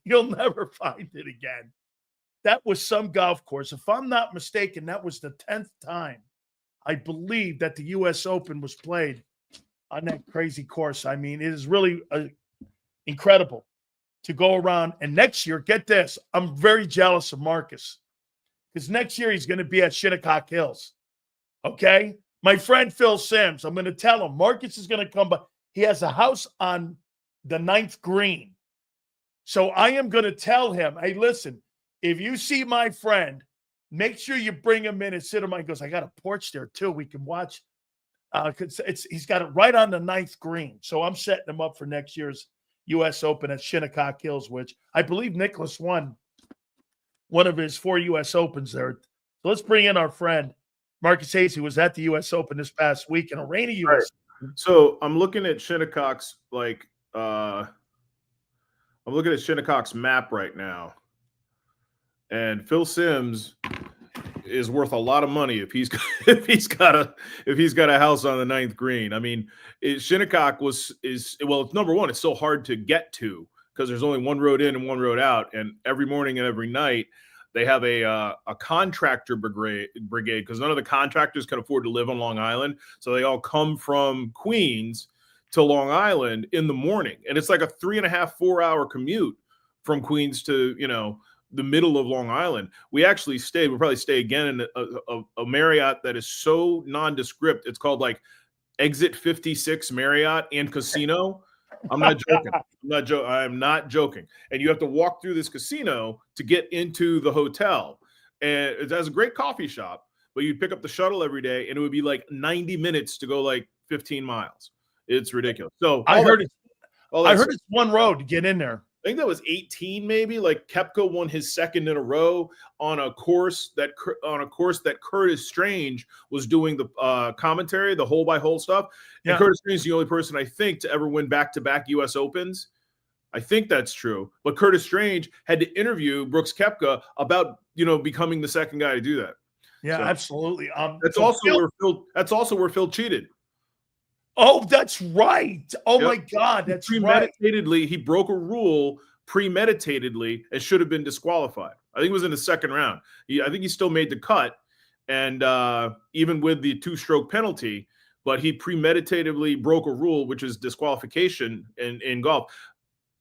You'll never find it again. That was some golf course. If I'm not mistaken, that was the 10th time I believe that the U.S. Open was played on that crazy course. I mean, it is really incredible to go around. And next year, get this, I'm very jealous of Marcus because next year he's going to be at Shinnecock Hills. Okay? My friend Phil Sims, I'm going to tell him, Marcus is going to come by. He has a house on the 9th green. So I am going to tell him, hey, listen, if you see my friend, make sure you bring him in and sit him. He goes, I got a porch there too. We can watch. He's got it right on the 9th green. So I'm setting him up for next year's U.S. Open at Shinnecock Hills, which I believe Nicholas won one of his 4 U.S. Opens there. So let's bring in our friend, Marcus Hayes, who was at the U.S. Open this past week in a rainy U.S. Right. So I'm looking at Shinnecock's map right now. And Phil Sims is worth a lot of money if he's got a house on the 9th green. I mean, Shinnecock it's number one. It's so hard to get to because there's only one road in and one road out, and every morning and every night they have a contractor brigade because none of the contractors can afford to live on Long Island, so they all come from Queens to Long Island in the morning, and it's like a 3.5-4 hour commute from Queens to the middle of Long Island. We'll probably stay again in a Marriott that is so nondescript. It's called like Exit 56 Marriott and Casino. I'm not joking. I'm not joking. And you have to walk through this casino to get into the hotel. And it has a great coffee shop, but you'd pick up the shuttle every day and it would be like 90 minutes to go like 15 miles. It's ridiculous. So I heard it's one road to get in there. I think that was 18, maybe. Like Koepka won his 2nd in a row on a course that Curtis Strange was doing the commentary, the hole by hole stuff. Yeah. And Curtis Strange is the only person I think to ever win back-to-back U.S. Opens. I think that's true. But Curtis Strange had to interview Brooks Koepka about becoming the second guy to do that. Yeah, so, absolutely. That's also where Phil cheated. Oh, that's right. Oh, my God, that's right. He broke a rule premeditatedly and should have been disqualified. I think it was in the 2nd round. I think he still made the cut, and even with the 2-stroke penalty, but he premeditatedly broke a rule, which is disqualification in golf,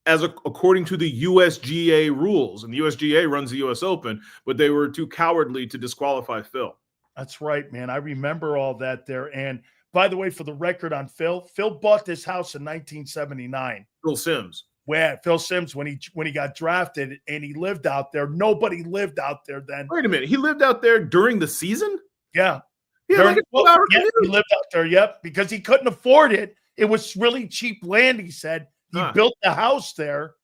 according to the USGA rules. And the USGA runs the U.S. Open, but they were too cowardly to disqualify Phil. That's right, man. I remember all that there, and by the way, for the record on Phil bought this house in 1979. Phil Sims. Phil Sims, when he got drafted and he lived out there. Nobody lived out there then. Wait a minute. He lived out there during the season? Yeah. He lived out there, yep, because he couldn't afford it. It was really cheap land, he said. He built the house there,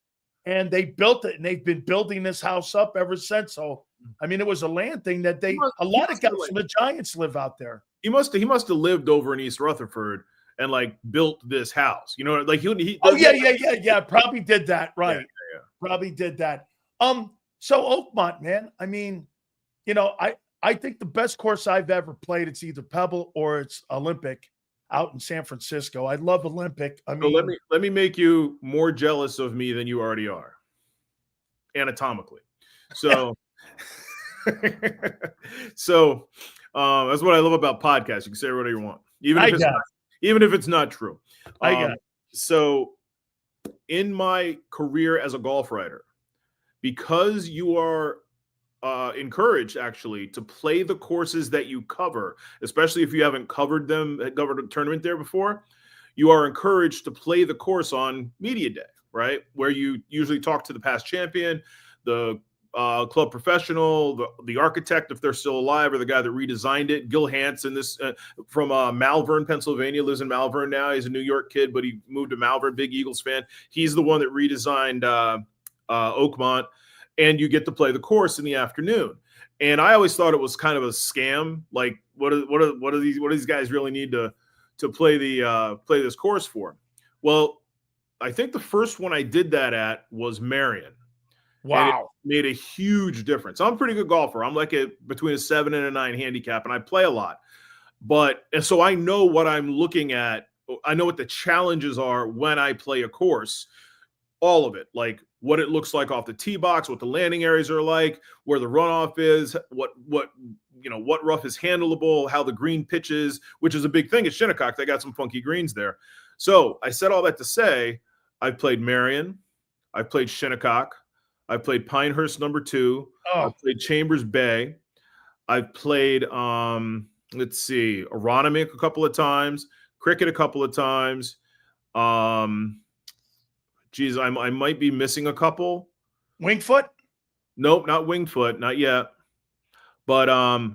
and they built it, and they've been building this house up ever since. So, I mean, it was a land thing that a lot of guys from the Giants live out there. He must have lived over in East Rutherford and like built this house. Like he probably did that, right? Yeah. Probably did that. So Oakmont, man, I mean, I think the best course I've ever played, it's either Pebble or it's Olympic out in San Francisco. I love Olympic. I mean, so let me make you more jealous of me than you already are, anatomically. So, that's what I love about podcasts. You can say whatever you want, even if it's not true. So, in my career as a golf writer, because you are encouraged actually to play the courses that you cover, especially if you haven't covered a tournament there before, you are encouraged to play the course on media day, right? Where you usually talk to the past champion, the club professional, the architect, if they're still alive, or the guy that redesigned it. Gil Hansen, from Malvern, Pennsylvania, lives in Malvern now. He's a New York kid, but he moved to Malvern, big Eagles fan. He's the one that redesigned Oakmont, and you get to play the course in the afternoon. And I always thought it was kind of a scam. Like, what do these guys really need to play this course for? Well, I think the first one I did that at was Marion. Wow. And it made a huge difference. I'm a pretty good golfer. I'm like between a 7 and a 9 handicap, and I play a lot. And so I know what I'm looking at. I know what the challenges are when I play a course. All of it, like what it looks like off the tee box, what the landing areas are like, where the runoff is, what rough is handleable, how the green pitches, which is a big thing at Shinnecock. They got some funky greens there. So I said all that to say, I've played Marion, I've played Shinnecock, I've played Pinehurst #2, I've played Chambers Bay, I've played let's see, Aronimink a couple of times, Cricket a couple of times. Geez, I might be missing a couple. Wingfoot? Nope, not Wingfoot, not yet. But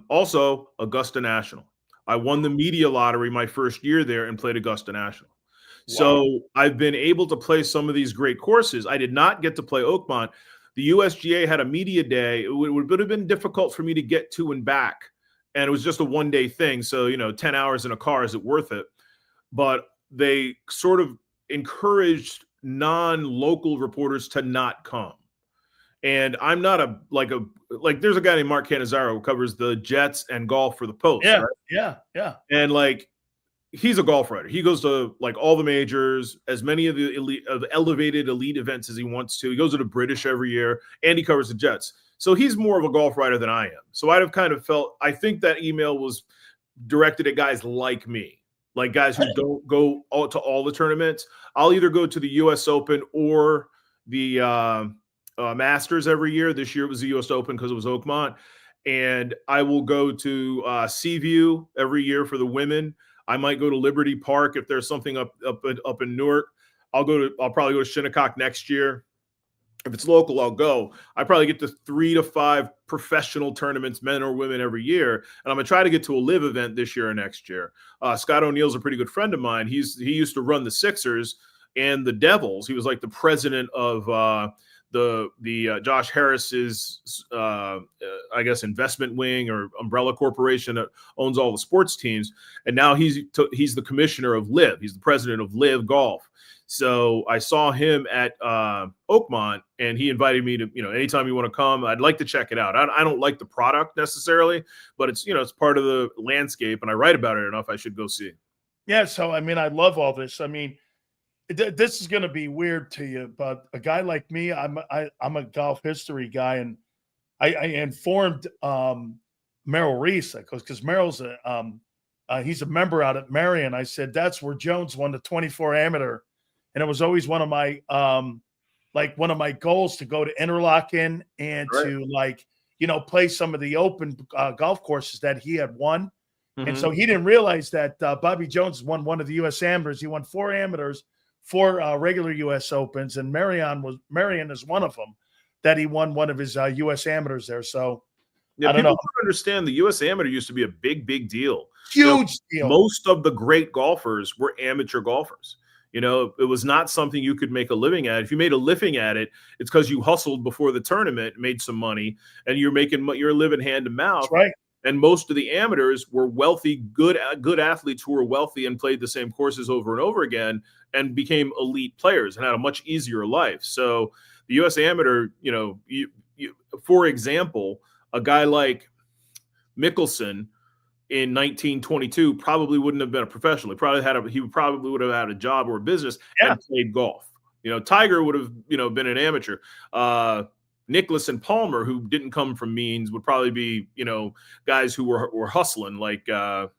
also Augusta National. I won the media lottery my first year there and played Augusta National. Wow. So I've been able to play some of these great courses. I did not get to play Oakmont. The USGA had a media day. It would have been difficult for me to get to and back. And it was just a one-day thing. So, 10 hours in a car, is it worth it? But they sort of encouraged non-local reporters to not come. And I'm not there's a guy named Mark Cannizzaro who covers the Jets and golf for the Post. Yeah, right? yeah. And he's a golf writer. He goes to all the majors, as many of the elevated elite events as he wants to. He goes to the British every year, and he covers the Jets. So he's more of a golf writer than I am. So I'd have kind of I think that email was directed at guys like me, like guys who don't go to all the tournaments. I'll either go to the U.S. Open or the Masters every year. This year it was the U.S. Open because it was Oakmont. And I will go to Seaview every year for the women. I might go to Liberty Park if there's something up in Newark. I'll probably go to Shinnecock next year. If it's local, I'll go. I probably get to 3 to 5 professional tournaments, men or women, every year. And I'm going to try to get to a live event this year or next year. Scott O'Neill's a pretty good friend of mine. He used to run the Sixers and the Devils. He was like the president of the Josh Harris's, I guess, investment wing or umbrella corporation that owns all the sports teams. And now he's the commissioner of LIV. He's the president of LIV Golf. So I saw him at Oakmont, and he invited me to, anytime you want to come, I'd like to check it out. I don't like the product necessarily, but it's, it's part of the landscape, and I write about it enough. I should go see. Yeah. So, I love all this. This is going to be weird to you, but a guy like me, I'm a golf history guy, and I informed Merrill Reese because Merrill's he's a member out at Marion. I said that's where Jones won the 24 amateur. And it was always one of my goals to go to Interlaken and to play some of the open golf courses that he had won. Mm-hmm. And so he didn't realize that Bobby Jones won one of the U.S. amateurs. He won 4 amateurs, 4 regular U.S. Opens, and Marion is one of them that he won one of his U.S. amateurs there. So I don't know. People don't understand the U.S. amateur used to be a big deal. Huge deal. Most of the great golfers were amateur golfers. It was not something you could make a living at. If you made a living at it, it's because you hustled before the tournament, made some money, and you're living hand to mouth. That's right. And most of the amateurs were wealthy, good athletes who were wealthy and played the same courses over and over again and became elite players and had a much easier life. So the U.S. amateur, for example, a guy like Mickelson in 1922 probably wouldn't have been a professional. He probably would have had a job or a business and played golf. Tiger would have, been an amateur. Nicklaus and Palmer, who didn't come from means, would probably be, guys who were hustling like, Bobby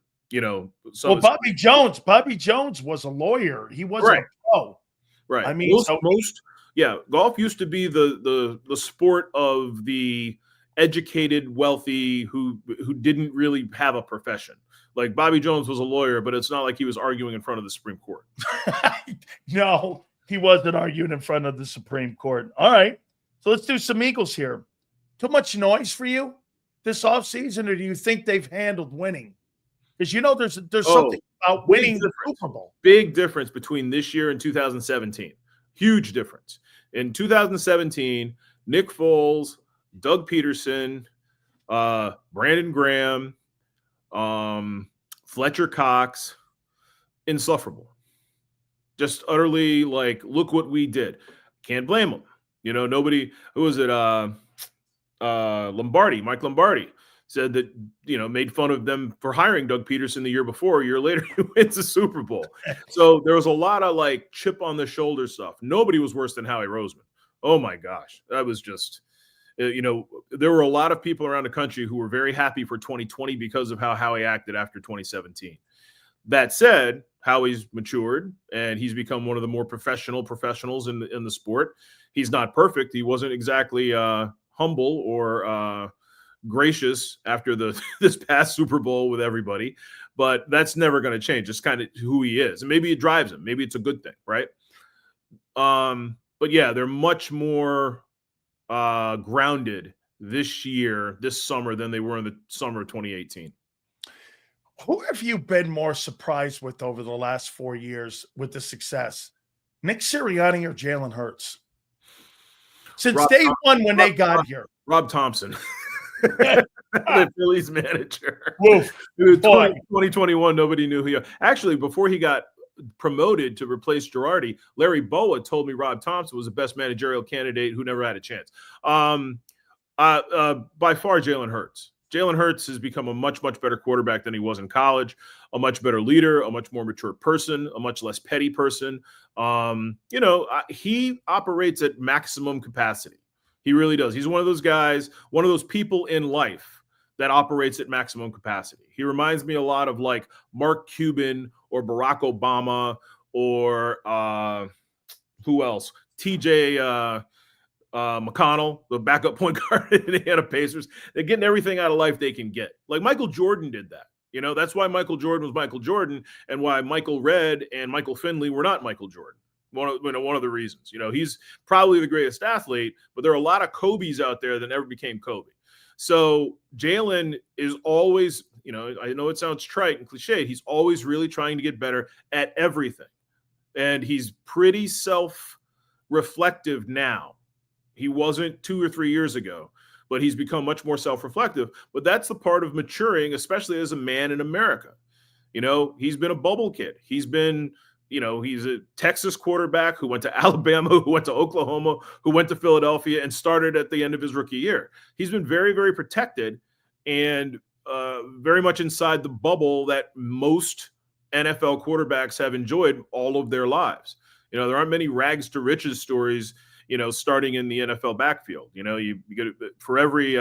Jones was a lawyer. He wasn't a pro. Right. Golf used to be the sport of the educated, wealthy, who didn't really have a profession. Like Bobby Jones was a lawyer, but it's not like he was arguing in front of the Supreme Court. No, he wasn't arguing in front of the Supreme Court. All right. So let's do some Eagles here. Too much noise for you this offseason, or do you think they've handled winning? Because there's something about winning the Super Bowl. Big difference between this year and 2017. Huge difference. In 2017, Nick Foles, Doug Pederson, Brandon Graham, Fletcher Cox, insufferable. Just utterly look what we did. Can't blame them. Nobody, who was it? Mike Lombardi said that, made fun of them for hiring Doug Pederson the year before. A year later, he wins the Super Bowl. So there was a lot of chip on the shoulder stuff. Nobody was worse than Howie Roseman. Oh my gosh, that was just, there were a lot of people around the country who were very happy for 2020 because of how Howie acted after 2017. That said, Howie's matured and he's become one of the more professionals in the sport. He's not perfect. He wasn't exactly humble or gracious after this past Super Bowl with everybody, but that's never going to change. It's kind of who he is, and maybe it drives him. Maybe it's a good thing, right? But yeah, they're much more grounded this summer than they were in the summer of 2018. Who have you been more surprised with over the last 4 years with the success? Nick Sirianni or Jalen Hurts? Since day one when they got here. Rob Thompson, the Phillies manager. Woof. 2021, nobody knew who he was. Actually, before he got promoted to replace Girardi, Larry Boa told me Rob Thompson was the best managerial candidate who never had a chance. By far, Jalen Hurts. Jalen Hurts has become a much, much better quarterback than he was in college, a much better leader, a much more mature person, a much less petty person. He operates at maximum capacity. He really does. He's one of those guys, one of those people in life that operates at maximum capacity. He reminds me a lot of like Mark Cuban or Barack Obama or who else? TJ McConnell, the backup point guard in the Indiana Pacers. They're getting everything out of life they can get. Like Michael Jordan did that. That's why Michael Jordan was Michael Jordan and why Michael Redd and Michael Finley were not Michael Jordan. One of the reasons. He's probably the greatest athlete, but there are a lot of Kobes out there that never became Kobe. So Jalen is always, I know it sounds trite and cliched, he's always really trying to get better at everything. And he's pretty self-reflective now. He wasn't 2 or 3 years ago, but he's become much more self-reflective. But that's the part of maturing, especially as a man in America. He's been a bubble kid. He's been, he's a Texas quarterback who went to Alabama, who went to Oklahoma, who went to Philadelphia and started at the end of his rookie year. He's been very, very protected and very much inside the bubble that most NFL quarterbacks have enjoyed all of their lives. There aren't many rags to riches stories, starting in the NFL backfield. You get for every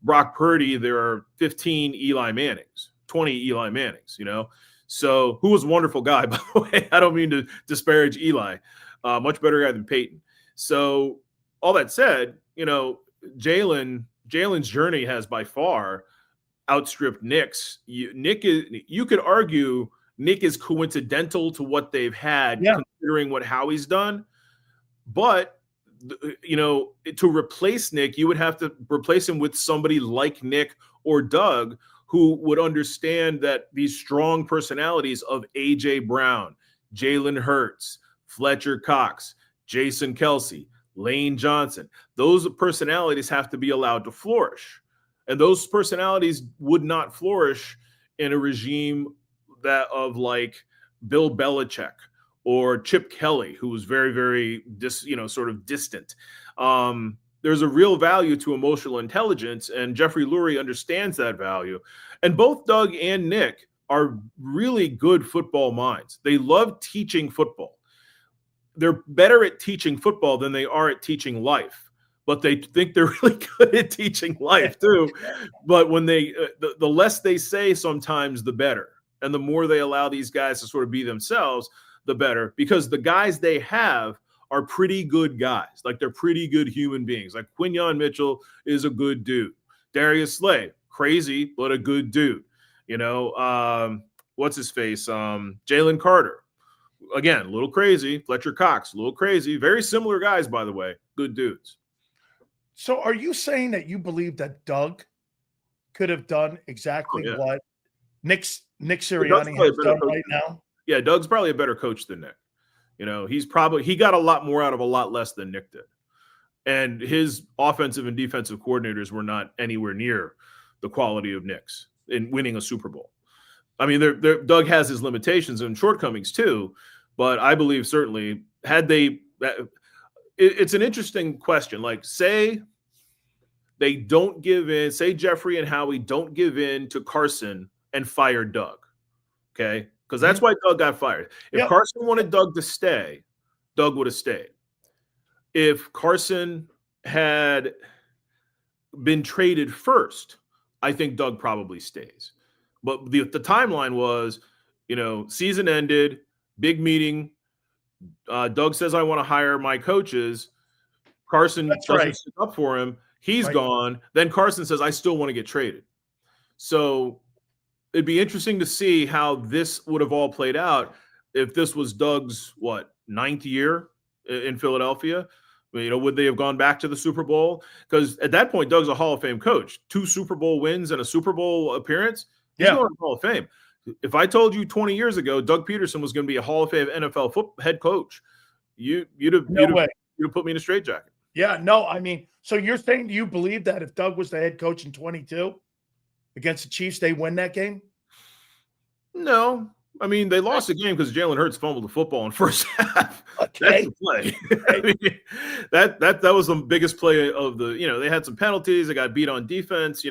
Brock Purdy, there are 15 Eli Mannings, 20 Eli Mannings, So, who was a wonderful guy, by the way. I don't mean to disparage Eli. Much better guy than Peyton. So, all that said, Jalen's journey has by far outstripped Nick's. You could argue Nick is coincidental to what they've had, considering what Howie's done. But, to replace Nick, you would have to replace him with somebody like Nick or Doug, who would understand that these strong personalities of A.J. Brown, Jalen Hurts, Fletcher Cox, Jason Kelsey, Lane Johnson, those personalities have to be allowed to flourish. And those personalities would not flourish in a regime that of like Bill Belichick or Chip Kelly, who was very, very sort of distant. There's a real value to emotional intelligence, and Jeffrey Lurie understands that value. And both Doug and Nick are really good football minds. They love teaching football. They're better at teaching football than they are at teaching life, but they think they're really good at teaching life too. But when the less they say sometimes, the better. And the more they allow these guys to sort of be themselves, the better, because the guys they have are pretty good guys. Like, they're pretty good human beings. Like, Quinyon Mitchell is a good dude. Darius Slay, crazy, but a good dude. What's his face? Jalen Carter, again, a little crazy. Fletcher Cox, a little crazy. Very similar guys, by the way. Good dudes. So are you saying that you believe that Doug could have done exactly what Nick Sirianni has done right now? Yeah, Doug's probably a better coach than Nick. He got a lot more out of a lot less than Nick did. And his offensive and defensive coordinators were not anywhere near the quality of Nick's in winning a Super Bowl. I mean, Doug has his limitations and shortcomings too, but I believe certainly it's an interesting question. Like, say they don't give in, say Jeffrey and Howie don't give in to Carson and fire Doug. Okay. Because that's why Doug got fired. If Carson wanted Doug to stay, Doug would have stayed. if Carson had been traded first, I think Doug probably stays. But the timeline was, season ended, big meeting. Doug says, I want to hire my coaches. Carson doesn't stick up for him. He's gone. Then Carson says, I still want to get traded. So it'd be interesting to see how this would have all played out if this was Doug's, ninth year in Philadelphia. Would they have gone back to the Super Bowl? Because at that point, Doug's a Hall of Fame coach. 2 Super Bowl wins and a Super Bowl appearance. He's going to the Hall of Fame. If I told you 20 years ago Doug Pederson was going to be a Hall of Fame NFL head coach, you'd have put me in a straitjacket. Yeah, no, I mean, so you're saying, do you believe that if Doug was the head coach in 22 against the Chiefs, they win that game? No. I mean, they lost the game because Jalen Hurts fumbled the football in first half. Okay. That's the play. I mean, that was the biggest play of the, they had some penalties. They got beat on defense.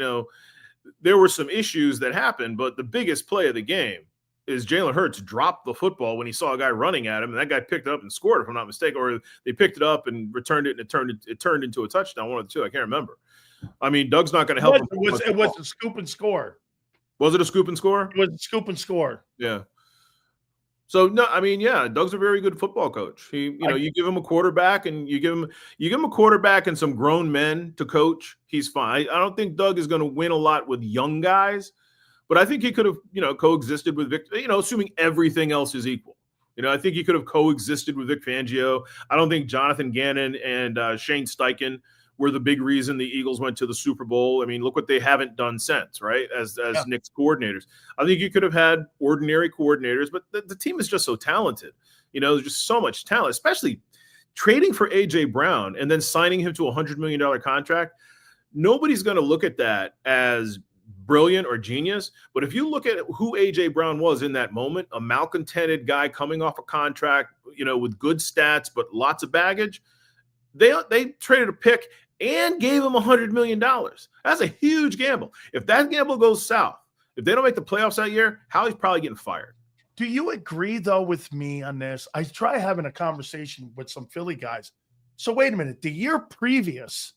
There were some issues that happened, but the biggest play of the game is Jalen Hurts dropped the football when he saw a guy running at him, and that guy picked it up and scored, if I'm not mistaken, or they picked it up and returned it, and it turned into a touchdown, one of the two. I can't remember. I mean, Doug's not going to help him. It was a scoop and score. Was it a scoop and score? It was a scoop and score. Yeah. So no, I mean, yeah, Doug's a very good football coach. You give him a quarterback, and you give him a quarterback and some grown men to coach. He's fine. I don't think Doug is going to win a lot with young guys, but I think he could have, coexisted with Vic. Assuming everything else is equal. I think he could have coexisted with Vic Fangio. I don't think Jonathan Gannon and Shane Steichen were the big reason the Eagles went to the Super Bowl. I mean, look what they haven't done since, right? As Nick's coordinators. I think you could have had ordinary coordinators, but the team is just so talented. There's just so much talent, especially trading for A.J. Brown and then signing him to a $100 million contract. Nobody's going to look at that as brilliant or genius. But if you look at who A.J. Brown was in that moment, a malcontented guy coming off a contract, with good stats, but lots of baggage, they traded a pick and gave him $100 million. That's a huge gamble. If that gamble goes south, if they don't make the playoffs that year, Howie's probably getting fired. Do you agree, though, with me on this? I try having a conversation with some Philly guys. So wait a minute. The year previous,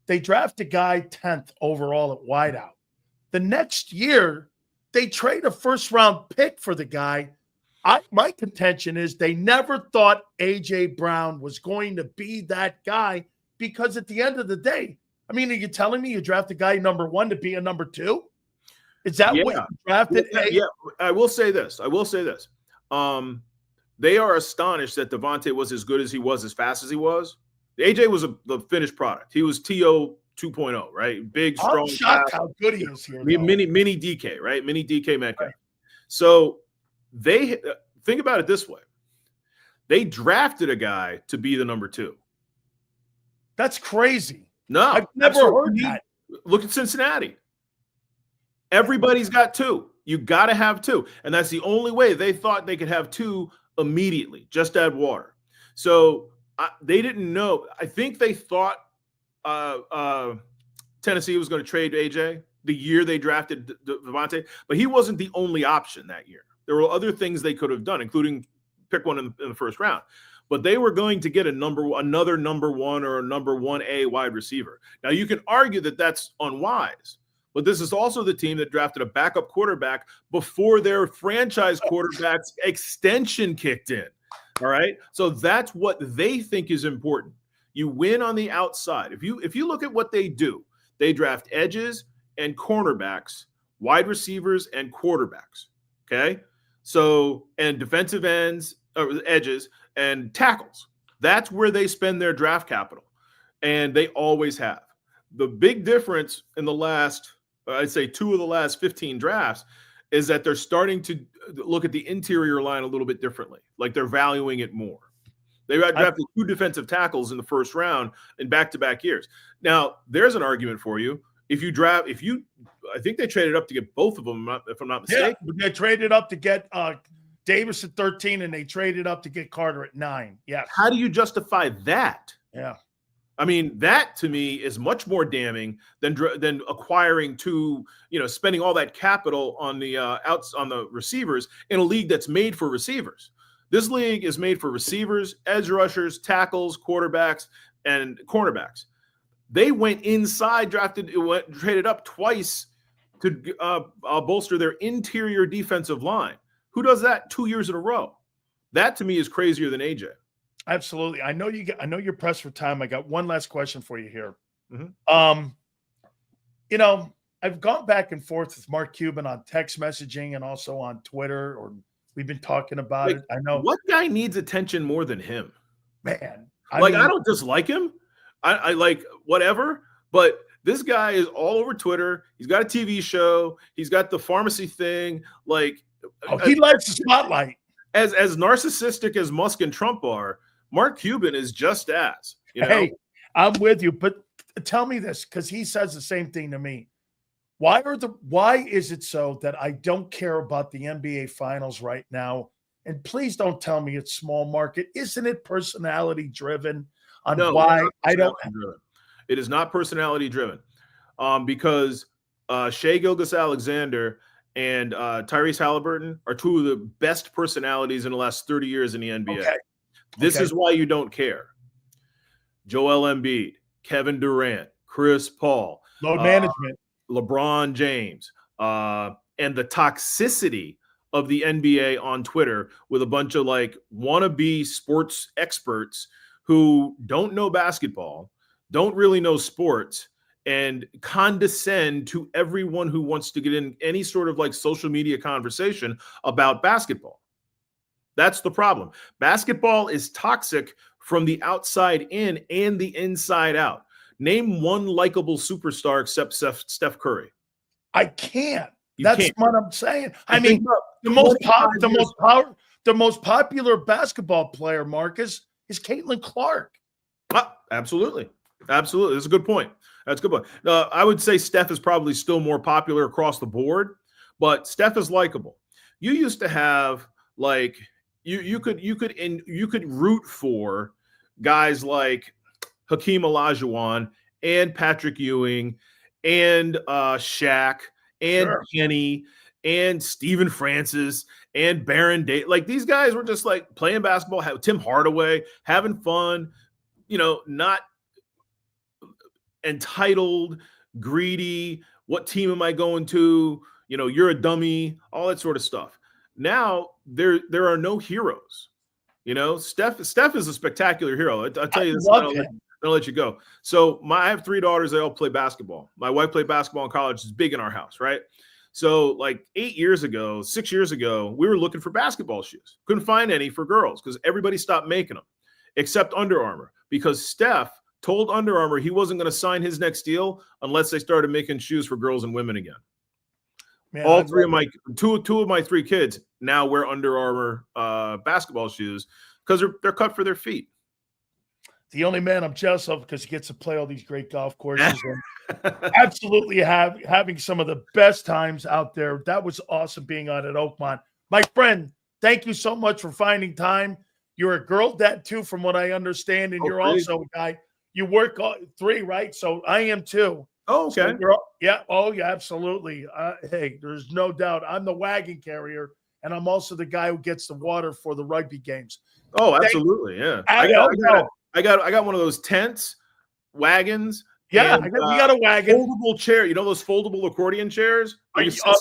they draft a guy 10th overall at wideout. The next year, they trade a first-round pick for the guy. My contention is they never thought A.J. Brown was going to be that guy, because at the end of the day, I mean, are you telling me you draft a guy number 1 to be a number 2? Is that what you drafted? Yeah, I will say this. They are astonished that Devontae was as good as he was, as fast as he was. AJ was the finished product. He was TO 2.0, right? Big, strong. I'm shocked how good he is here. Mini DK, right? Mini DK Metcalf. Right. So they think about it this way. They drafted a guy to be the number 2. That's crazy. No, I've never heard that. Look at Cincinnati. Everybody's got 2. You got to have 2. And that's the only way they thought they could have 2 immediately. Just add water. So they didn't know. I think they thought Tennessee was going to trade AJ the year they drafted Devontae, but he wasn't the only option that year. There were other things they could have done, including pick one in the first round. But they were going to get another number 1 or a number 1A wide receiver. Now, you can argue that that's unwise, but this is also the team that drafted a backup quarterback before their franchise quarterback's extension kicked in. All right? So that's what they think is important. You win on the outside. If you look at what they do, they draft edges and cornerbacks, wide receivers and quarterbacks. Okay? So, and defensive ends, edges, and tackles. That's where they spend their draft capital. And they always have. The big difference in the last, I'd say 2 of the last 15 drafts, is that they're starting to look at the interior line a little bit differently. Like they're valuing it more. They drafted 2 defensive tackles in the first round in back-to-back years. Now, there's an argument for you. I think they traded up to get both of them, if I'm not mistaken. Yeah, they traded up to get Davis at 13, and they traded up to get Carter at 9. Yeah. How do you justify that? Yeah. I mean, that to me is much more damning than acquiring 2, spending all that capital on the receivers in a league that's made for receivers. This league is made for receivers, edge rushers, tackles, quarterbacks. and cornerbacks. They went inside, traded up twice to bolster their interior defensive line. Who does that 2 years in a row? That to me is crazier than AJ. Absolutely. I know you're pressed for time. I got one last question for you here. Mm-hmm. You know, I've gone back and forth with Mark Cuban on text messaging and also on Twitter, or we've been talking about it. I know what guy needs attention more than him, man. I don't dislike him. I like whatever, but this guy is all over Twitter. He's got a TV show. He's got the pharmacy thing. Like, he likes the spotlight. As narcissistic as Musk and Trump are, Mark Cuban is just as. You know? Hey, I'm with you, but tell me this, because he says the same thing to me. Why is it so that I don't care about the NBA Finals right now? And please don't tell me it's small market. Isn't it personality driven? Why I don't. It is not personality driven, because Shai Gilgeous-Alexander and Tyrese Halliburton are two of the best personalities in the last 30 years in the NBA. Okay. This is why you don't care. Joel Embiid, Kevin Durant, Chris Paul, load management, LeBron James, and the toxicity of the NBA on Twitter with a bunch of like wannabe sports experts who don't know basketball, don't really know sports, and condescend to everyone who wants to get in any sort of like social media conversation about basketball. That's the problem. Basketball is toxic from the outside in and the inside out. Name one likable superstar except Steph Curry. I can't. That's what I'm saying. I mean, the most popular basketball player, Marcus, is Caitlin Clark. Absolutely. That's a good point. That's a good point. I would say Steph is probably still more popular across the board, but Steph is likable. You used to have like you could root for guys like Hakeem Olajuwon and Patrick Ewing and Shaq and Kenny and Stephen Francis and Baron Day. Like these guys were just like playing basketball, Tim Hardaway, having fun, not entitled, greedy. What team am I going to? You're a dummy, all that sort of stuff. Now there are no heroes. Steph is a spectacular hero. I'll tell you this. I'll let you go. So I have 3 daughters. They all play basketball. My wife played basketball in college. It's big in our house, right? So like 6 years ago, we were looking for basketball shoes. Couldn't find any for girls because everybody stopped making them except Under Armour, because Steph told Under Armour he wasn't going to sign his next deal unless they started making shoes for girls and women again. Man, all three of my two of my 3 kids now wear Under Armour basketball shoes because they're cut for their feet. The only man I'm jealous of, because he gets to play all these great golf courses and absolutely having some of the best times out there. That was awesome being on at Oakmont. My friend, thank you so much for finding time. You're a girl dad too, from what I understand, and you're also a guy. You work 3, right? So I am too. Oh, okay. So yeah. Oh, yeah, absolutely. Hey, there's no doubt. I'm the wagon carrier, and I'm also the guy who gets the water for the rugby games. Oh, absolutely. Yeah. I got one of those tents, wagons. Yeah, and, we got a wagon. Foldable chair. Those foldable accordion chairs? They stay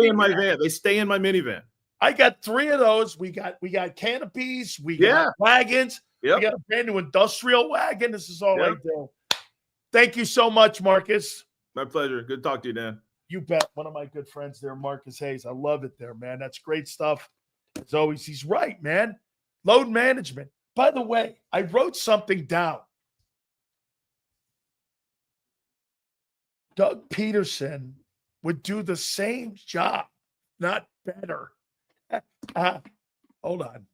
in my van. They stay in my minivan. I got 3 of those. We got canopies. We got wagons. Yep. We got a brand new industrial wagon. This is all I do. Thank you so much, Marcus. My pleasure. Good to talk to you, Dan. You bet. One of my good friends there, Marcus Hayes. I love it there, man. That's great stuff. As always, he's right, man. Load management. By the way, I wrote something down. Doug Pederson would do the same job, not better. Hold on.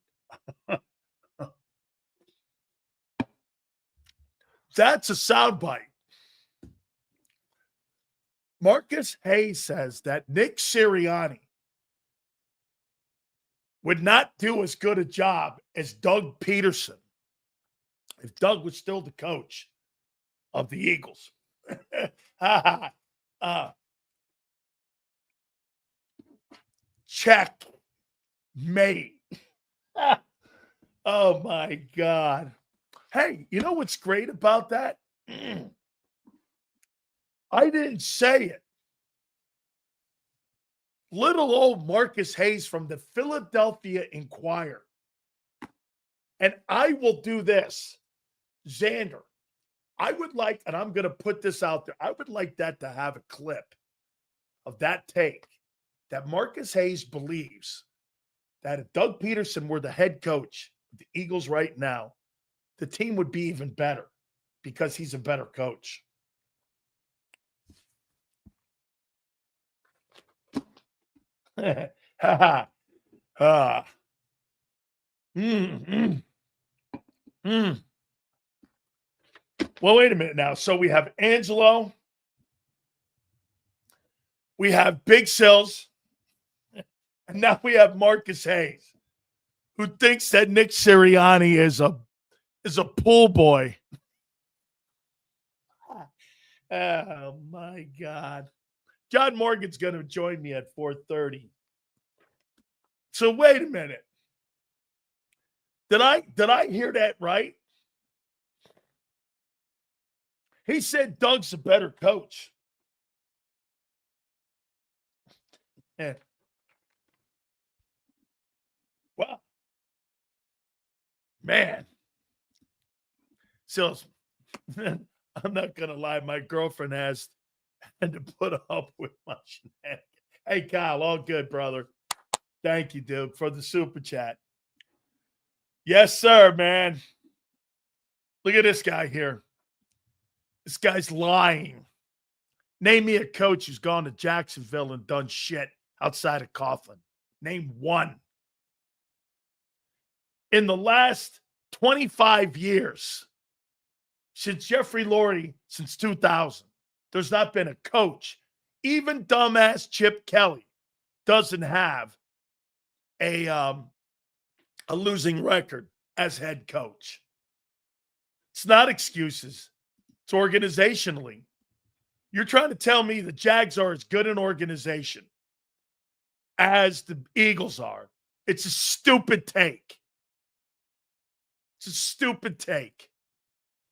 That's a soundbite. Marcus Hayes says that Nick Sirianni would not do as good a job as Doug Pederson if Doug was still the coach of the Eagles. Checkmate. Oh, my God. Hey, you know what's great about that? I didn't say it. Little old Marcus Hayes from the Philadelphia Inquirer. And I will do this. Xander, I would like, and I'm going to put this out there, I would like that to have a clip of that take that Marcus Hayes believes that if Doug Pederson were the head coach of the Eagles right now, the team would be even better because he's a better coach. Ha ha. Well, wait a minute now. So we have Angelo. We have Big Sills. And now we have Marcus Hayes, who thinks that Nick Sirianni is a pool boy. Oh, my God. John Morgan's going to join me at 4:30. So wait a minute. Did I hear that right? He said Doug's a better coach. Yeah. Well, man. So I'm not going to lie. My girlfriend has had to put up with my shenanigans. Hey, Kyle, all good, brother. Thank you, dude, for the super chat. Yes, sir, man. Look at this guy here. This guy's lying. Name me a coach who's gone to Jacksonville and done shit outside of Coughlin. Name one. In the last 25 years, since Jeffrey Lurie, since 2000, there's not been a coach. Even dumbass Chip Kelly doesn't have a losing record as head coach. It's not excuses. It's organizationally. You're trying to tell me the Jags are as good an organization as the Eagles are. It's a stupid take. It's a stupid take.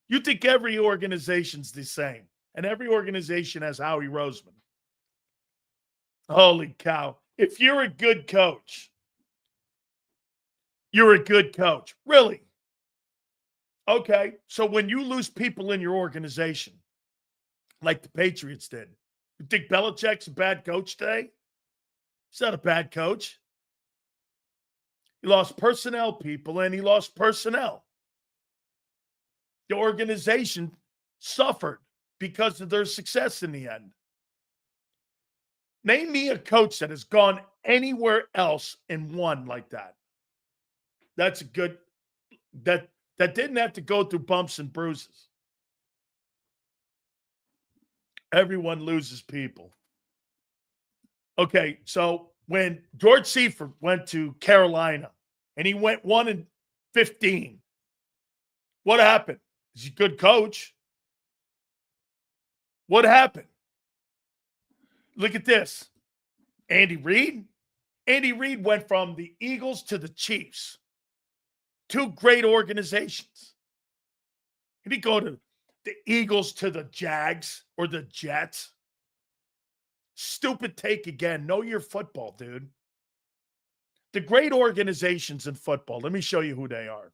You think every organization's the same, and every organization has Howie Roseman. Holy cow. If you're a good coach, you're a good coach. Really? Okay. So when you lose people in your organization, like the Patriots did, you think Belichick's a bad coach today? He's not a bad coach. He lost personnel people, and he lost personnel. The organization suffered because of their success in the end. Name me a coach that has gone anywhere else and won like that. That's a good that didn't have to go through bumps and bruises. Everyone loses people. Okay, so when George Seifert went to Carolina and he went 1-15, what happened? Is he a good coach? What happened? Look at this. Andy Reid. Andy Reid went from the Eagles to the Chiefs. Two great organizations. He didn't go to the Eagles to the Jags or the Jets. Stupid take again. Know your football, dude. The great organizations in football, let me show you who they are.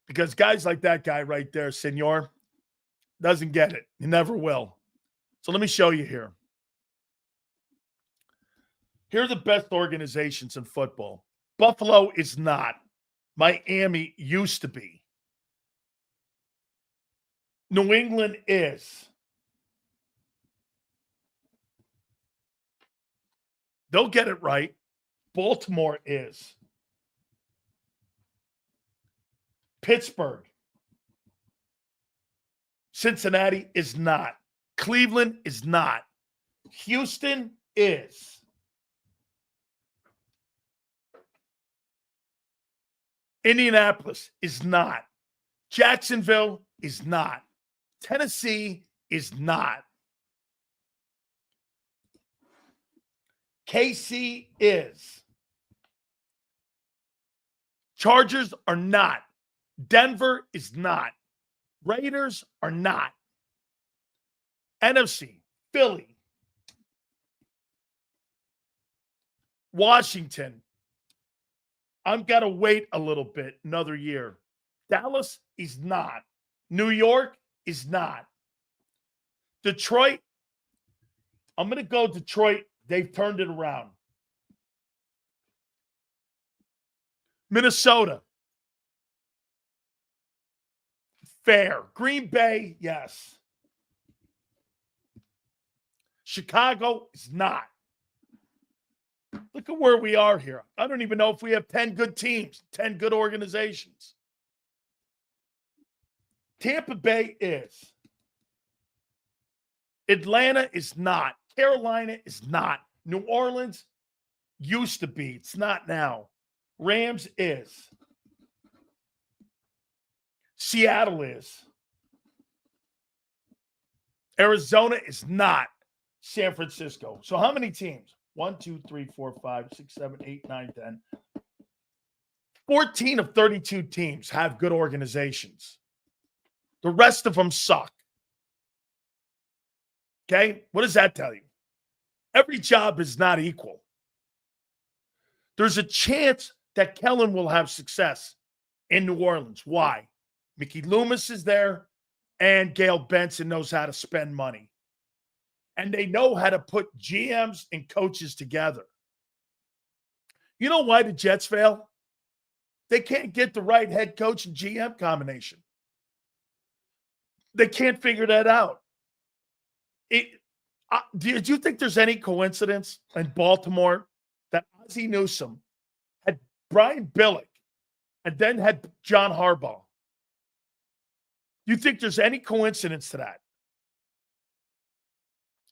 Because guys like that guy right there, Senor, doesn't get it. He never will. So let me show you here. Here are the best organizations in football. Buffalo is not. Miami used to be. New England is. They'll get it right. Baltimore is. Pittsburgh. Cincinnati is not. Cleveland is not. Houston is. Indianapolis is not. Jacksonville is not. Tennessee is not. KC is. Chargers are not. Denver is not. Raiders are not. NFC, Philly, Washington. I'm got to wait a little bit, another year. Dallas is not. New York is not. Detroit, I'm going to go Detroit. They've turned it around. Minnesota, fair. Green Bay, yes. Chicago is not. Look at where we are here. I don't even know if we have 10 good teams, 10 good organizations. Tampa Bay is. Atlanta is not. Carolina is not. New Orleans used to be. It's not now. Rams is. Seattle is. Arizona is not. San Francisco. So how many teams? 1, 2, 3, 4, 5, 6, 7, 8, 9, 10. 14 of 32 teams have good organizations. The rest of them suck. Okay? What does that tell you? Every job is not equal. There's a chance that Kellen will have success in New Orleans. Why? Mickey Loomis is there, and Gail Benson knows how to spend money. And they know how to put GMs and coaches together. You know why the Jets fail? They can't get the right head coach and GM combination. They can't figure that out. Do you think there's any coincidence in Baltimore that Ozzie Newsome had Brian Billick and then had John Harbaugh? You think there's any coincidence to that?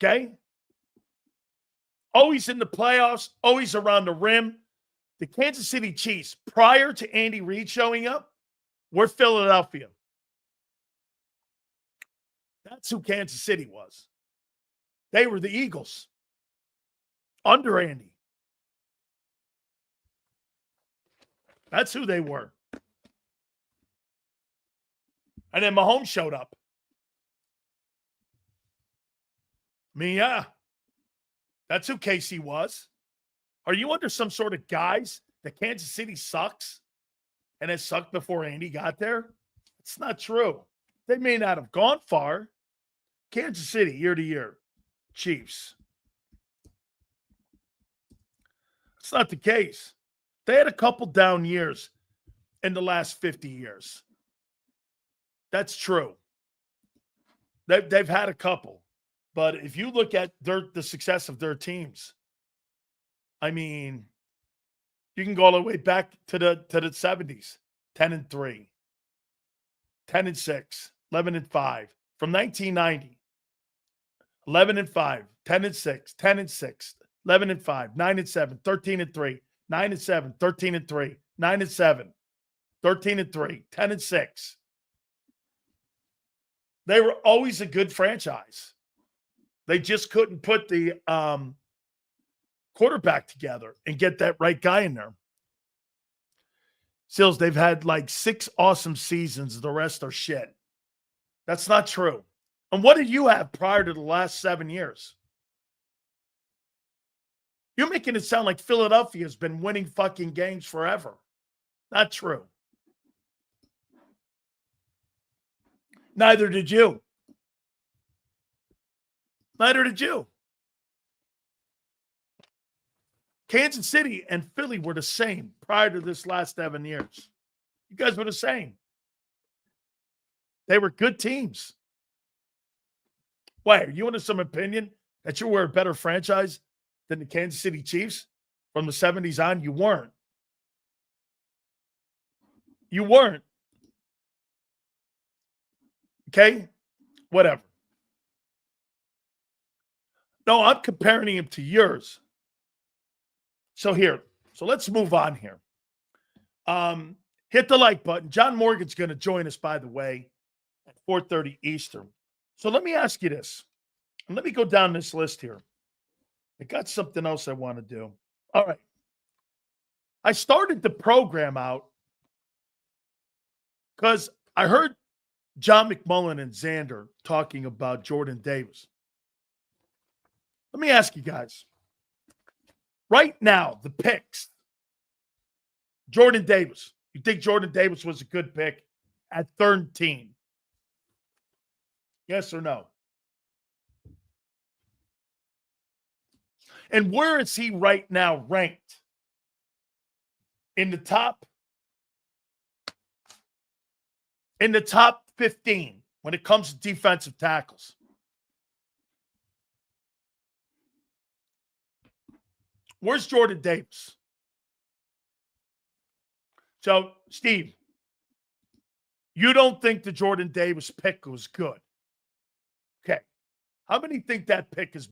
Okay? Always in the playoffs, always around the rim. The Kansas City Chiefs, prior to Andy Reid showing up, were Philadelphia. That's who Kansas City was. They were the Eagles under Andy. That's who they were. And then Mahomes showed up. I mean, yeah, that's who KC was. Are you under some sort of guise that Kansas City sucks and has sucked before Andy got there? It's not true. They may not have gone far. Kansas City, year to year. Chiefs. It's not the case. They had a couple down years in the last 50 years. That's true. They've had a couple. But if you look at the success of their teams, I mean, you can go all the way back to the 70s. 10-3, 10-6, 11-5. From 1990, 11-5, 10-6, 10-6, 11-5, 9-7, 13-3, 9-7, 13-3, 9-7, 13-3, 10-6. They were always a good franchise. They just couldn't put the quarterback together and get that right guy in there. Sills, they've had like 6 awesome seasons. The rest are shit. That's not true. And what did you have prior to the last 7 years? You're making it sound like Philadelphia has been winning fucking games forever. Not true. Neither did you. Neither did you. Kansas City and Philly were the same prior to this last 7 years. You guys were the same. They were good teams. Why? Are you under some opinion that you were a better franchise than the Kansas City Chiefs from the 70s on? You weren't. You weren't. Okay? Whatever. No, I'm comparing him to yours. So let's move on here. Hit the like button. John Morgan's going to join us, by the way, at 4:30 Eastern. So let me ask you this. And let me go down this list here. I got something else I want to do. All right. I started the program out Because I heard John McMullen and Xander talking about Jordan Davis. Let me ask you guys. Right now, the picks. Jordan Davis. You think Jordan Davis was a good pick at 13? Yes or no? And where is he right now ranked? In the top 15 when it comes to defensive tackles. Where's Jordan Davis? So, Steve, you don't think the Jordan Davis pick was good? Okay. How many think that pick is